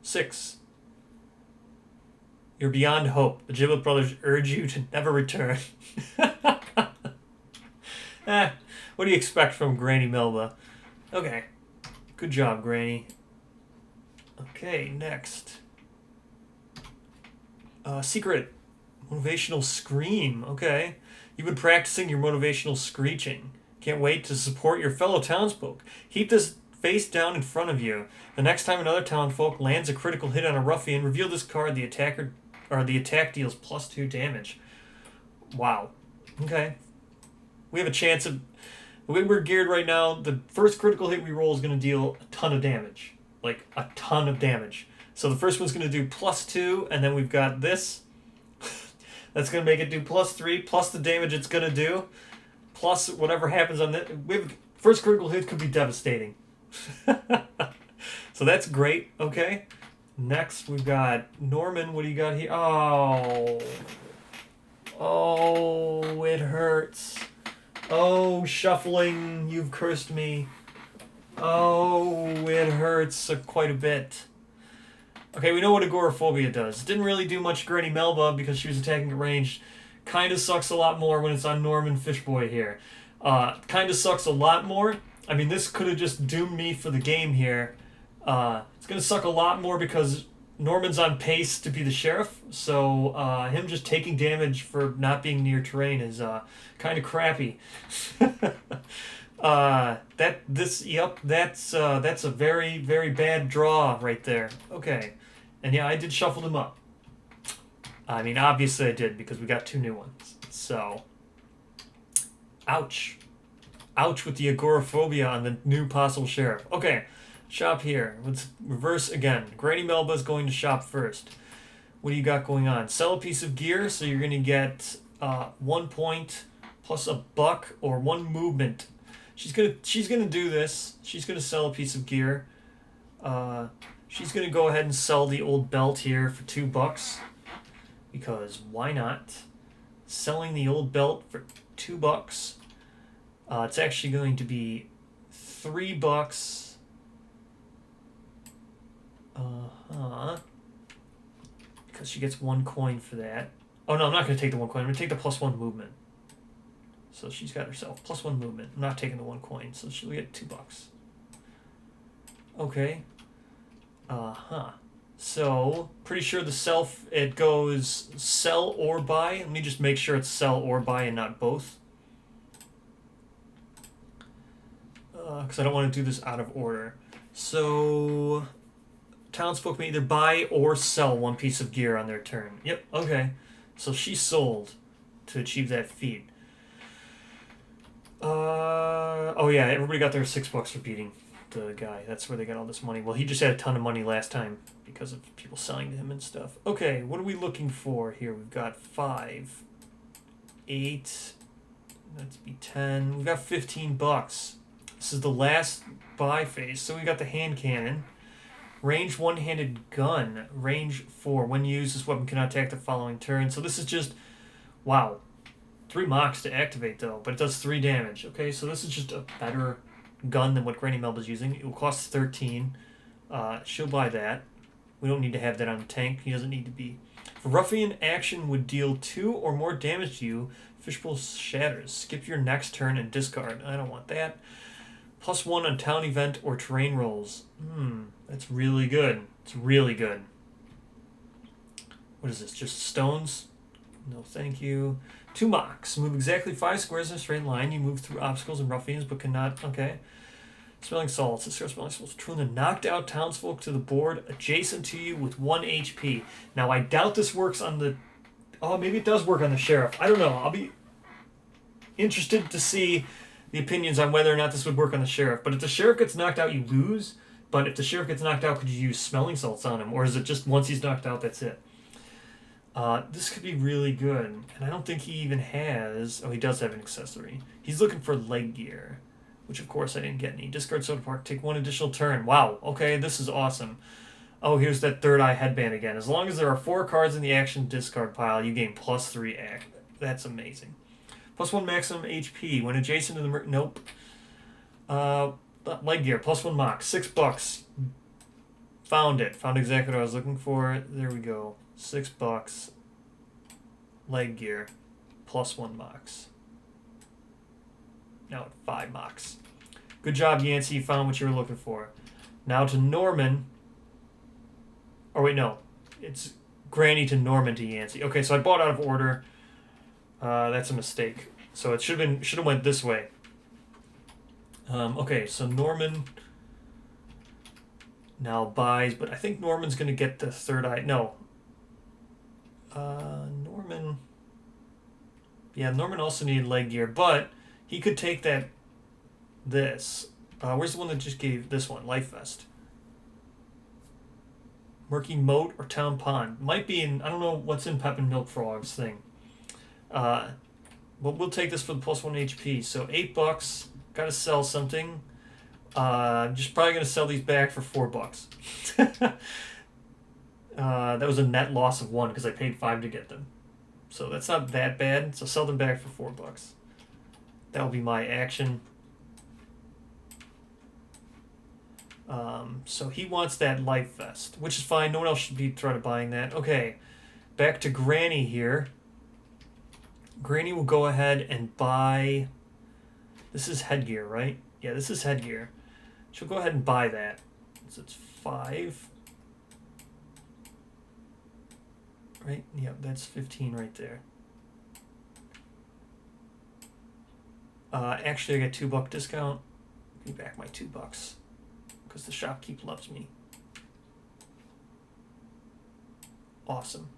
6. You're beyond hope. The Giblet Brothers urge you to never return. What do you expect from Granny Melba? Okay. Good job, Granny. Okay, next. Secret. Motivational scream. Okay. You've been practicing your motivational screeching. Can't wait to support your fellow townsfolk. Keep this face down in front of you. The next time another townsfolk lands a critical hit on a ruffian, reveal this card. The attack deals +2 damage. Wow. Okay. We have a chance of... The way we're geared right now, the first critical hit we roll is going to deal a ton of damage. Like, a ton of damage. So the first one's going to do +2, and then we've got this. That's going to make it do +3, plus the damage it's going to do, plus whatever happens on that. First critical hit could be devastating. So that's great. Okay. Next, we've got Norman. What do you got here? Oh. Oh, it hurts. Oh, shuffling, you've cursed me. Oh, it hurts quite a bit. Okay, we know what agoraphobia does. Didn't really do much to Granny Melba because she was attacking at range. Kind of sucks a lot more when it's on Norman Fishboy here. Kind of sucks a lot more. I mean, this could have just doomed me for the game here. It's going to suck a lot more because Norman's on pace to be the sheriff, so him just taking damage for not being near terrain is kind of crappy. That's a very, very bad draw right there. Okay. And yeah, I did shuffle them up. I mean, obviously I did because we got 2 new ones. So, ouch. Ouch with the agoraphobia on the new possible sheriff. Okay, shop here. Let's reverse again. Granny Melba's going to shop first. What do you got going on? Sell a piece of gear, so you're going to get 1 point plus $1 or 1 movement. She's gonna do this. She's gonna sell a piece of gear. She's gonna go ahead and sell the old belt here for $2 because why not? Selling the old belt for $2. It's actually going to be $3. Because she gets 1 coin for that. Oh no, I'm not gonna take the 1 coin. I'm gonna take the +1 movement. So she's got herself +1 movement. I'm not taking the 1 coin, so she'll get $2. Okay. So, pretty sure the it goes sell or buy. Let me just make sure it's sell or buy and not both. Because I don't want to do this out of order. So, townsfolk may either buy or sell 1 piece of gear on their turn. Yep, okay. So she sold to achieve that feat. Oh yeah, everybody got their $6 for beating. the guy. That's where they got all this money. Well, he just had a ton of money last time because of people selling to him and stuff. Okay, what are we looking for here? We've got 5, 8, that'd be 10. We've got $15. This is the last buy phase. So we got the hand cannon. Range one-handed gun. Range 4. When used, this weapon cannot attack the following turn. So this is just, wow. 3 mocks to activate though, but it does 3 damage. Okay, so this is just a better gun than what Granny Melba's using. It will cost 13. She'll buy that. We don't need to have that on the tank. He doesn't need to be. If a ruffian action would deal 2 or more damage to you, Fishbowl shatters. Skip your next turn and discard. I don't want that. +1 on town event or terrain rolls. That's really good. It's really good. What is this? Just stones? No, thank you. 2 mocks. Move exactly 5 squares in a straight line. You move through obstacles and ruffians, but cannot. Okay. Smelling salts. This smelling salts. Turn the knocked out townsfolk to the board adjacent to you with 1 HP. Now, I doubt this works on the. Oh, maybe it does work on the sheriff. I don't know. I'll be interested to see the opinions on whether or not this would work on the sheriff. But if the sheriff gets knocked out, you lose. But if the sheriff gets knocked out, could you use smelling salts on him? Or is it just once he's knocked out, that's it? This could be really good. And I don't think he even has... Oh, he does have an accessory. He's looking for leg gear, which of course I didn't get any. Discard Soda Park. Take 1 additional turn. Wow. Okay, this is awesome. Oh, here's that third eye headband again. As long as there are 4 cards in the action discard pile, you gain +3 act. That's amazing. +1 maximum HP. When adjacent to the... Nope. Leg gear. +1 mock. $6. Found it. Found exactly what I was looking for. There we go. $6. Leg gear. +1 mocks. Now at 5 mocks. Good job, Yancey. You found what you were looking for. Now to Norman. Oh, wait, no. It's Granny to Norman to Yancey. Okay, so I bought out of order. That's a mistake. So it should have went this way. Okay, so Norman now buys, but I think Norman's going to get the third eye. No. Norman. Yeah, Norman also needed leg gear, but he could take that. This. Where's the one that just gave this one? Life Vest. Murky Moat or Town Pond. Might be in, I don't know what's in Pep and Milk Frog's thing. But we'll take this for the +1 HP. So $8. Gotta sell something. I'm just probably gonna sell these back for $4. That was a net loss of 1 because I paid 5 to get them. So that's not that bad. So sell them back for $4. That will be my action. So he wants that life vest, which is fine. No one else should be threat of buying that. Okay, back to Granny here. Granny will go ahead and buy... This is headgear, right? Yeah, this is headgear. She'll go ahead and buy that. So it's 5. Right? Yep, that's 15 right there. Actually, I got $2 discount. Give me back my $2. Because the shopkeep loves me. Awesome.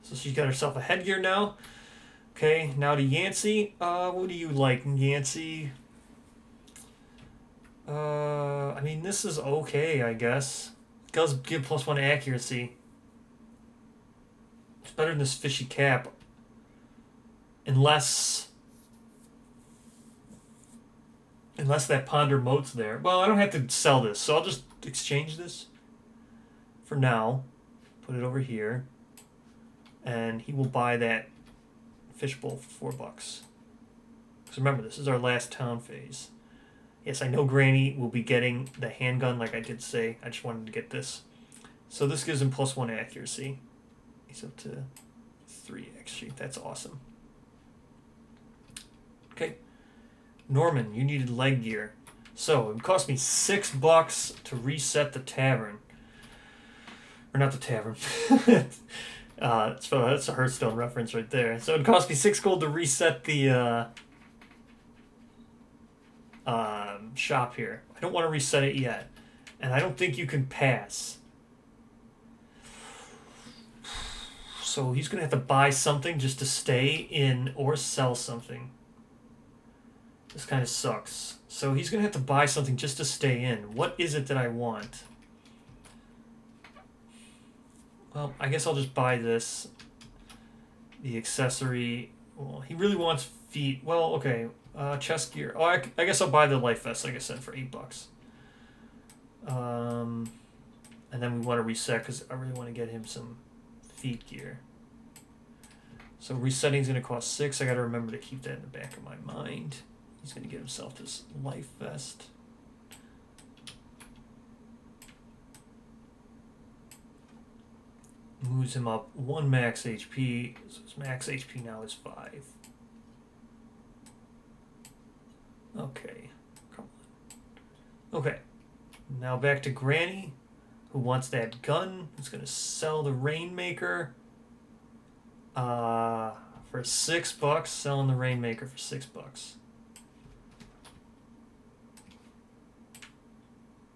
So she's got herself a headgear now. Okay, now to Yancey. What do you like, Yancey? I mean, this is okay, I guess. It does give +1 accuracy. It's better than this fishy cap. Unless that Ponder Moat's there. Well, I don't have to sell this, so I'll just exchange this for now. Put it over here. And he will buy that fishbowl for $4. Because remember, this is our last town phase. Yes, I know Granny will be getting the handgun like I did say. I just wanted to get this. So this gives him +1 accuracy. He's up to 3 actually. That's awesome. Okay. Norman, you needed leg gear. So, it cost me $6 to reset the tavern. Or not the tavern. That's a Hearthstone reference right there. So it cost me 6 gold to reset the shop here. I don't want to reset it yet. And I don't think you can pass. So he's going to have to buy something just to stay in or sell something. This kind of sucks. So he's going to have to buy something just to stay in. What is it that I want? Well, I guess I'll just buy this. The accessory. Well, he really wants feet. Well, okay. Chest gear. Oh, I guess I'll buy the life vest, like I said, for $8. And then we want to reset because I really want to get him some feet gear. So resetting is going to cost 6. I got to remember to keep that in the back of my mind. He's going to get himself this life vest. Moves him up 1 max HP. So his max HP now is 5. Okay. Come on. Okay. Now back to Granny, who wants that gun. Who's going to sell the Rainmaker for $6. Selling the Rainmaker for $6.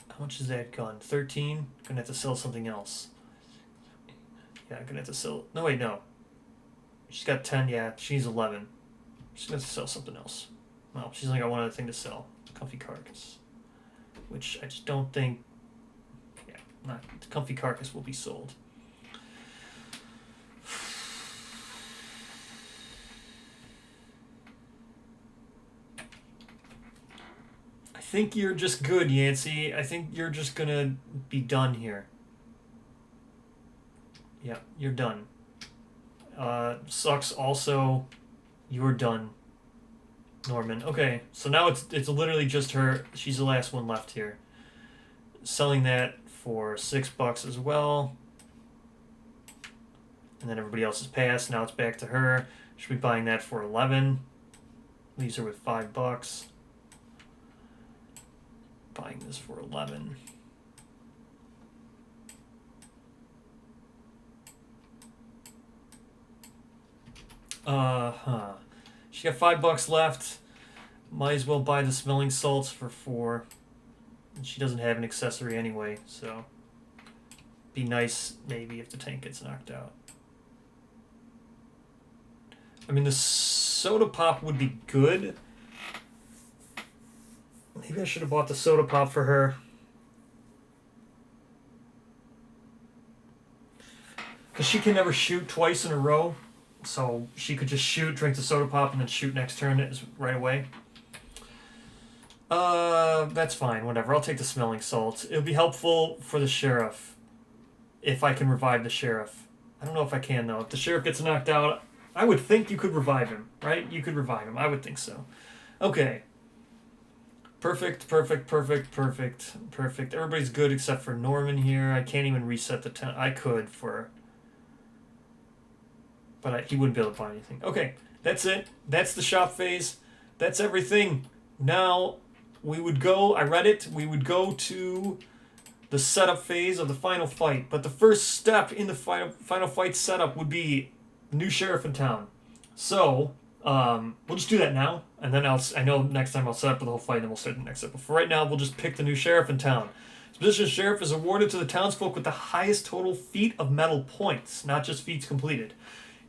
How much is that gun? 13? Gonna have to sell something else. Yeah, I'm gonna have to sell. No, wait, no. She's got 10. Yeah, she's 11. She's gonna have to sell something else. Well, she's only got one other thing to sell: Comfy Carcass, which I just don't think. Yeah, not the Comfy Carcass will be sold. I think you're just good, Yancey. I think you're just gonna be done here. Yeah, you're done. Sucks also. You're done, Norman. Okay, so now it's literally just her. She's the last one left here. Selling that for $6 as well. And then everybody else is passed. Now it's back to her. Should be buying that for 11. Leaves her with $5. Buying this for 11. She got $5 left. Might as well buy the smelling salts for 4. And she doesn't have an accessory anyway, so be nice maybe if the tank gets knocked out. I mean, the soda pop would be good. Maybe I should have bought the soda pop for her. Because she can never shoot twice in a row. So she could just shoot, drink the soda pop, and then shoot next turn right away. That's fine. Whatever. I'll take the smelling salts. It'll be helpful for the sheriff. If I can revive the sheriff. I don't know if I can, though. If the sheriff gets knocked out, I would think you could revive him, right? You could revive him. I would think so. Okay. Perfect. Everybody's good except for Norman here. I can't even reset the town. I could but he wouldn't be able to buy anything. Okay, that's it. That's the shop phase. That's everything. Now, we would go to the setup phase of the final fight. But the first step in the final fight setup would be new sheriff in town. So, we'll just do that now, and then I know next time I'll set up the whole fight, and then we'll start the next step. But for right now, we'll just pick the new sheriff in town. This position of sheriff is awarded to the townsfolk with the highest total feat of metal points, not just feats completed.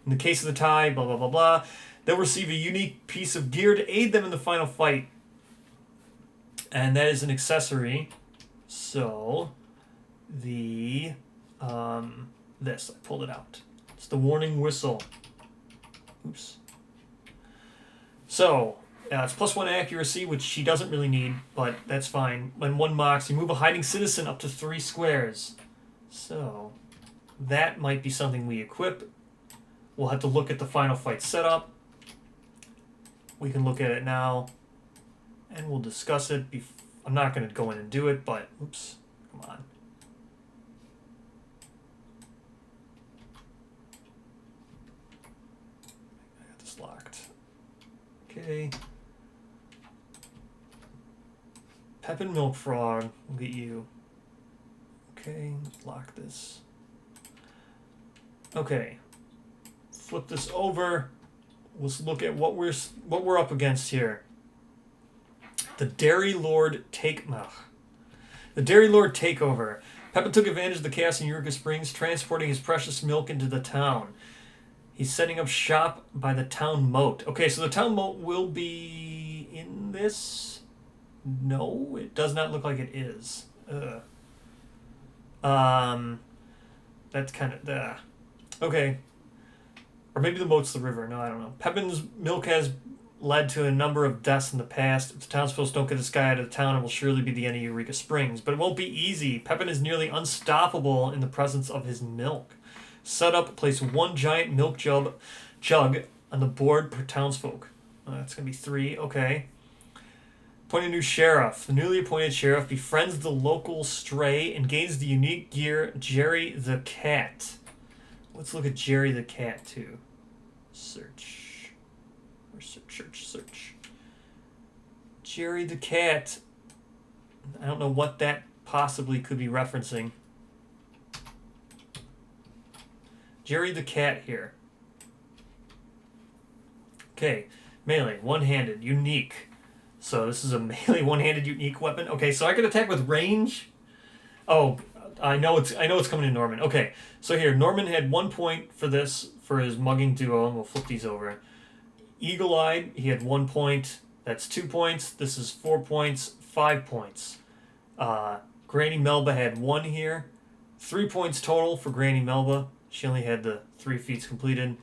In the case of the tie, blah, blah, blah, blah, they'll receive a unique piece of gear to aid them in the final fight. And that is an accessory. So, this, I pulled it out. It's the warning whistle. Oops. So, it's +1 accuracy, which she doesn't really need, but that's fine. When 1 mox, you move a hiding citizen up to 3 squares. So, that might be something we equip. We'll have to look at the final fight setup. We can look at it now, and we'll discuss it. I'm not going to go in and do it, but, oops, come on. I got this locked. Okay. Pep and Milk Frog will get you. Okay, lock this. Okay. Flip this over. Let's look at what we're up against here. The Dairy Lord The Dairy Lord Takeover. Pepin took advantage of the chaos in Eureka Springs, transporting his precious milk into the town. He's setting up shop by the town moat. Okay, so the town moat will be in on this? No, it does not look like it is. Ugh. That's kind of... Okay. Or maybe the moat's the river. No, I don't know. Pepin's milk has led to a number of deaths in the past. If the townsfolk don't get this guy out of the town, it will surely be the end of Eureka Springs. But it won't be easy. Pepin is nearly unstoppable in the presence of his milk. Set up, place one giant milk jug on the board per townsfolk. That's going to be 3. Okay. Appoint a new sheriff. The newly appointed sheriff befriends the local stray and gains the unique gear Jerry the Cat. Let's look at Jerry the Cat, too. Search. Or search. Jerry the Cat. I don't know what that possibly could be referencing. Jerry the Cat here. Okay. Melee. One-handed. Unique. So this is a melee one-handed unique weapon. Okay, so I can attack with range. Oh, I know it's coming to Norman. Okay, so here Norman had 1 point for this for his mugging duo, and we'll flip these over. Eagle-eyed, he had 1 point. That's 2 points. This is 4 points, 5 points. Granny Melba had 1 here. 3 points total for Granny Melba. She only had the 3 feats completed.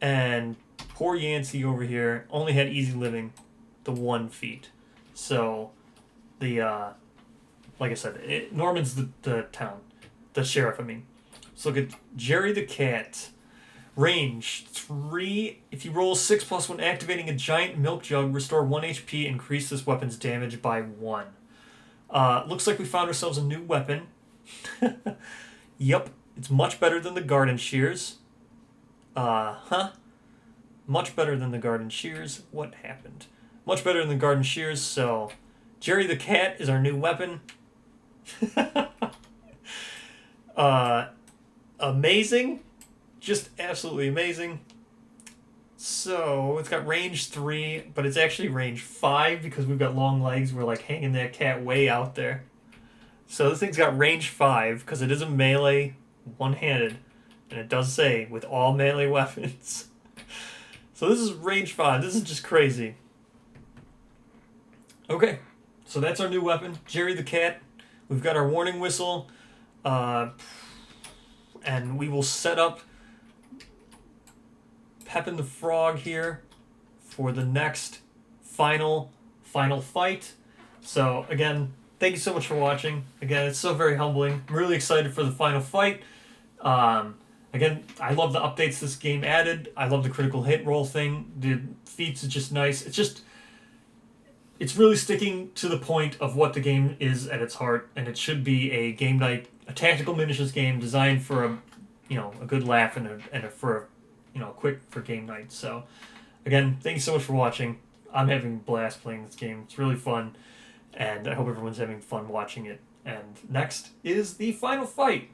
And poor Yancey over here only had easy living. The 1 feat. So, the, like I said, Norman's the town. The sheriff, I mean. So look at Jerry the Cat. Range 3. If you roll 6 + 1, activating a giant milk jug, restore 1 HP, increase this weapon's damage by 1. Looks like we found ourselves a new weapon. Yep. It's much better than the garden shears. Much better than the garden shears. What happened? Much better than the garden shears, so Jerry the Cat is our new weapon. Amazing. Just absolutely amazing. So, it's got range 3, but it's actually range 5 because we've got long legs. We're like hanging that cat way out there. So this thing's got range 5 because it is a melee one-handed. And it does say, with all melee weapons. So this is range 5. This is just crazy. Okay, so that's our new weapon, Jerry the Cat. We've got our warning whistle, and we will set up Pepin the Frog here for the next final fight. So again, thank you so much for watching. Again, it's so very humbling. I'm really excited for the final fight. Again, I love the updates this game added. I love the critical hit roll thing. The feats is just nice. It's really sticking to the point of what the game is at its heart, and it should be a game night, a tactical miniatures game designed for a good laugh and quick for game night. So, again, thank you so much for watching. I'm having a blast playing this game. It's really fun, and I hope everyone's having fun watching it. And next is the final fight.